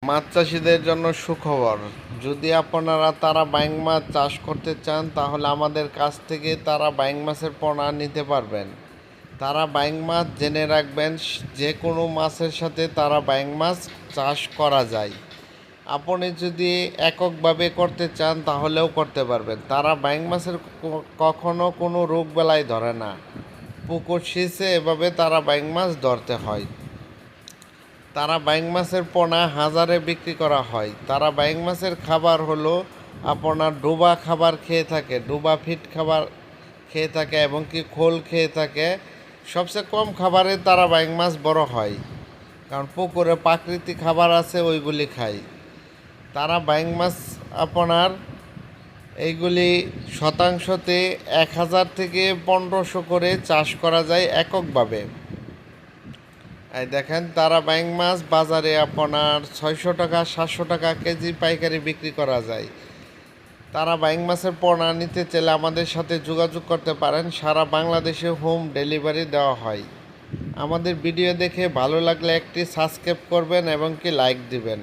মাছ চাষিদের জন্য সুখবর। যদি আপনারা তারা বাইং মাছ চাষ করতে চান তাহলে আমাদের কাছ থেকে তারা বাইং মাছের পোনা নিতে পারবেন। তারা বাইং মাছ জেনে রাখবেন, যে কোনো মাছের সাথে তারা বাইং মাছ চাষ করা যায়। আপনি যদি এককভাবে করতে চান তাহলেও করতে পারবেন। তারা বাইং মাছের কখনো কোনো রোগ বেলায় ধরে না। পুকুর সেচে এভাবে তারা বাইং মাছ ধরতে হয়। তারা বাইং মাছের পোনা হাজারে বিক্রি করা হয়। তারা বাইং মাছের খাবার হলো আপনার ডোবা খাবার খেয়ে থাকে, ডোবা ফিট খাবার খেয়ে থাকে এবং কি খোল খেয়ে থাকে। সবচেয়ে কম খাবারে তারা বাইং মাছ বড় হয়, কারণ পুকুরে প্রাকৃতিক খাবার আছে, ওইগুলি খায়। তারা বাইং মাছ আপনার এইগুলি শতাংশতে 1000 থেকে 1500 করে চাষ করা যায় এককভাবে। এই দেখেন, তারা বাইং মাছ বাজারে আপনার 600 টাকা 700 টাকা কেজি পাইকারি বিক্রি করা যায়। তারা বাইং মাছের পোনা নিতে চাইলে আমাদের সাথে যোগাযোগ করতে পারেন। সারা বাংলাদেশে হোম ডেলিভারি দেওয়া হয়। আমাদের ভিডিও দেখে ভালো লাগলে একটি সাবস্ক্রাইব করবেন এবং কি লাইক দিবেন।